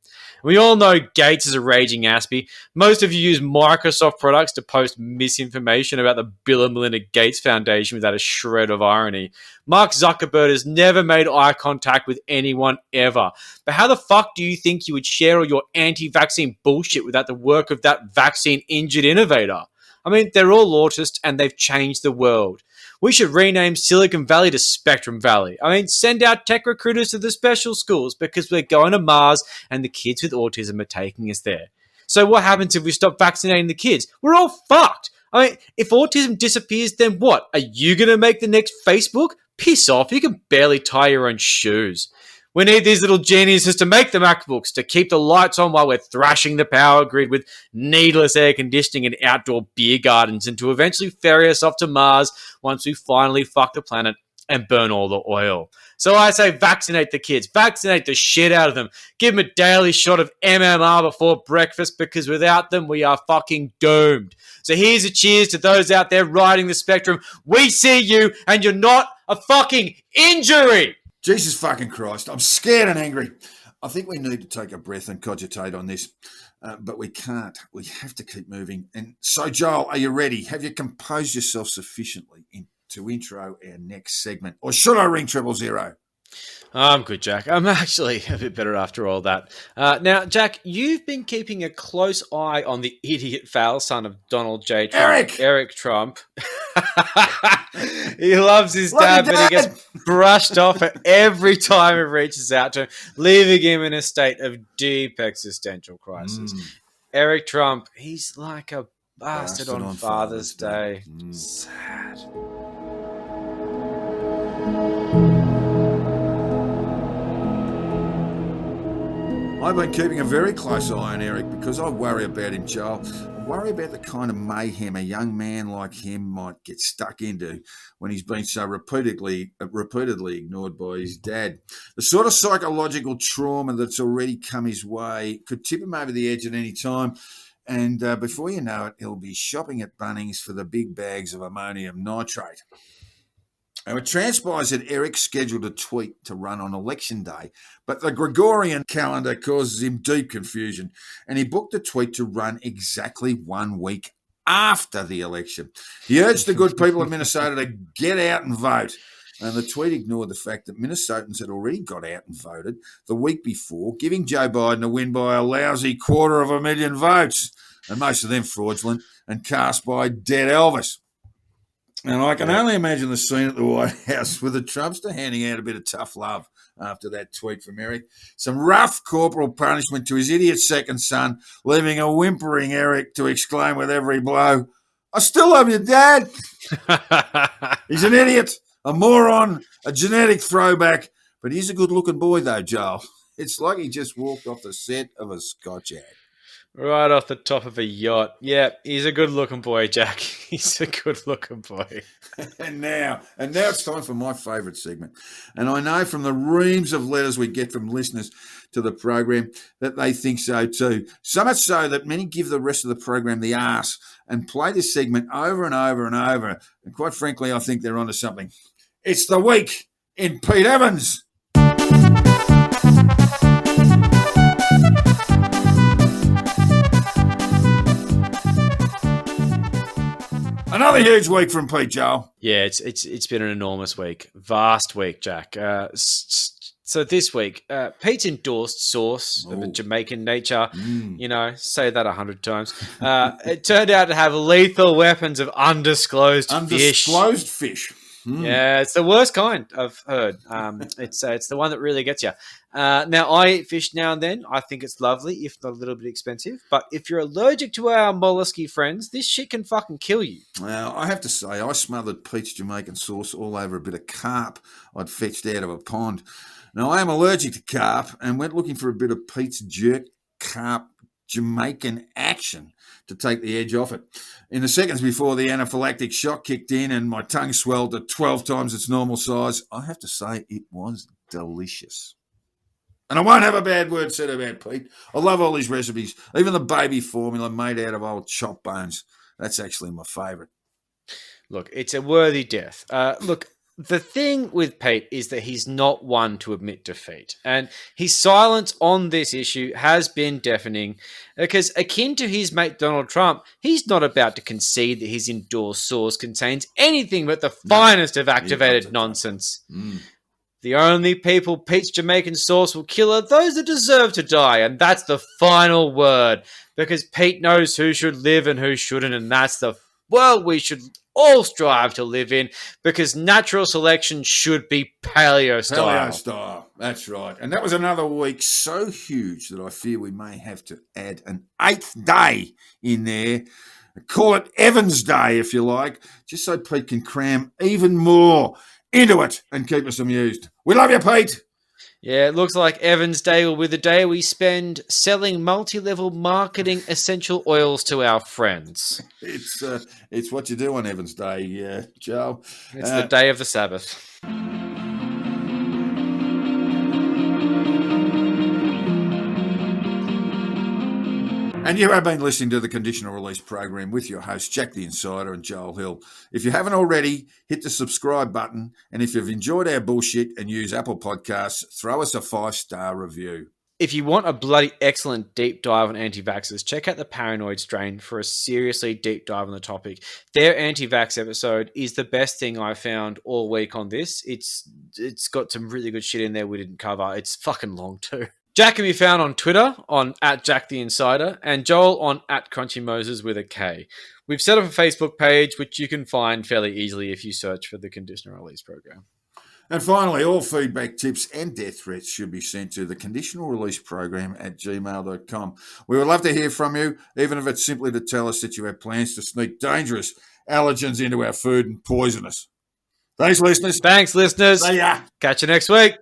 We all know Gates is a raging aspie. Most of you use Microsoft products to post misinformation about the Bill and Melinda Gates Foundation without a shred of irony. Mark Zuckerberg has never made eye contact with anyone ever. But how the fuck do you think you would share all your anti-vaccine bullshit without the work of that vaccine-injured innovator? I mean, they're all autists and they've changed the world. We should rename Silicon Valley to Spectrum Valley. I mean, send our tech recruiters to the special schools because we're going to Mars and the kids with autism are taking us there. So what happens if we stop vaccinating the kids? We're all fucked. I mean, if autism disappears, then what? Are you going to make the next Facebook? Piss off. You can barely tie your own shoes. We need these little geniuses to make the MacBooks, to keep the lights on while we're thrashing the power grid with needless air conditioning and outdoor beer gardens, and to eventually ferry us off to Mars once we finally fuck the planet and burn all the oil. So I say vaccinate the kids. Vaccinate the shit out of them. Give them a daily shot of MMR before breakfast, because without them, we are fucking doomed. So here's a cheers to those out there riding the spectrum. We see you, and you're not a fucking injury. Jesus fucking Christ. I'm scared and angry. I think we need to take a breath and cogitate on this. But we can't. We have to keep moving. And so, Joel, are you ready? Have you composed yourself sufficiently to intro our next segment? Or should I ring 000? I'm good, Jack. I'm actually a bit better after all that. Now, Jack, you've been keeping a close eye on the idiot foul son of Donald J. Trump. Eric Trump. He loves his dad, but he gets brushed off at every time it reaches out to him, leaving him in a state of deep existential crisis. Eric Trump, he's like a bastard on Father's Day. Sad. I've been keeping a very close eye on Eric because I worry about him, Joel. I worry about the kind of mayhem a young man like him might get stuck into when he's been so repeatedly ignored by his dad. The sort of psychological trauma that's already come his way could tip him over the edge at any time, and before you know it, he'll be shopping at Bunnings for the big bags of ammonium nitrate. Now, it transpires that Eric scheduled a tweet to run on election day, but the Gregorian calendar causes him deep confusion, and he booked a tweet to run exactly 1 week after the election. He urged the good people of Minnesota to get out and vote, and the tweet ignored the fact that Minnesotans had already got out and voted the week before, giving Joe Biden a win by a lousy 250,000 votes, and most of them fraudulent and cast by dead Elvis. And I can only imagine the scene at the White House with the Trumpster handing out a bit of tough love after that tweet from Eric. Some rough corporal punishment to his idiot second son, leaving a whimpering Eric to exclaim with every blow, "I still love you, Dad." He's an idiot, a moron, a genetic throwback, but he's a good-looking boy, though, Joel. It's like he just walked off the set of a Scotch ad. Right off the top of a yacht. Yeah, he's a good-looking boy, Jack. He's a good-looking boy. And now it's time for my favourite segment. And I know from the reams of letters we get from listeners to the program that they think so too. So much so that many give the rest of the program the arse and play this segment over and over and over. And quite frankly, I think they're onto something. It's the week in Pete Evans. Another huge week from Pete, Joel. Yeah, it's been an enormous week. Vast week, Jack. So this week, Pete's endorsed source of a Jamaican nature, say that 100 times, it turned out to have lethal weapons of undisclosed fish. Undisclosed fish. Yeah, it's the worst kind, I've heard. It's the one that really gets you. Now, I eat fish now and then. I think it's lovely, if not a little bit expensive. But if you're allergic to our mollusky friends, this shit can fucking kill you. Well, I have to say, I smothered Pete's Jamaican sauce all over a bit of carp I'd fetched out of a pond. Now, I am allergic to carp and went looking for a bit of Pete's jerk carp Jamaican action to take the edge off it. In the seconds before the anaphylactic shock kicked in and my tongue swelled to 12 times its normal size, I have to say it was delicious. And I won't have a bad word said about Pete. I love all his recipes, even the baby formula made out of old chop bones. That's actually my favourite. Look, it's a worthy death. The thing with Pete is that he's not one to admit defeat. And his silence on this issue has been deafening because, akin to his mate Donald Trump, he's not about to concede that his endorsed sauce contains anything but the finest of activated nonsense. The only people Pete's Jamaican sauce will kill are those that deserve to die, and that's the final word, because Pete knows who should live and who shouldn't, and that's the world we should all strive to live in, because natural selection should be paleo style. Paleo style, that's right. And that was another week so huge that I fear we may have to add an 8th day in there Call it Evans Day, if you like, just so Pete can cram even more into it and keep us amused. We love you, Pete. Yeah, it looks like Evans Day will be the day we spend selling multi-level marketing essential oils to our friends. It's what you do on Evans Day, Joe. It's the day of the Sabbath. And you have been listening to the Conditional Release Program with your hosts, Jack the Insider and Joel Hill. If you haven't already, hit the subscribe button. And if you've enjoyed our bullshit and use Apple Podcasts, throw us a 5-star review. If you want a bloody excellent deep dive on anti-vaxxers, check out the Paranoid Strain for a seriously deep dive on the topic. Their anti-vax episode is the best thing I found all week on this. It's got some really good shit in there we didn't cover. It's fucking long too. Jack can be found on Twitter on @JackTheInsider and Joel on @CrunchyMoses with a K. We've set up a Facebook page, which you can find fairly easily if you search for the Conditional Release Program. And finally, all feedback, tips and death threats should be sent to the Conditional Release Program @gmail.com. We would love to hear from you, even if it's simply to tell us that you have plans to sneak dangerous allergens into our food and poison us. Thanks, listeners. Thanks, listeners. See ya. Catch you next week.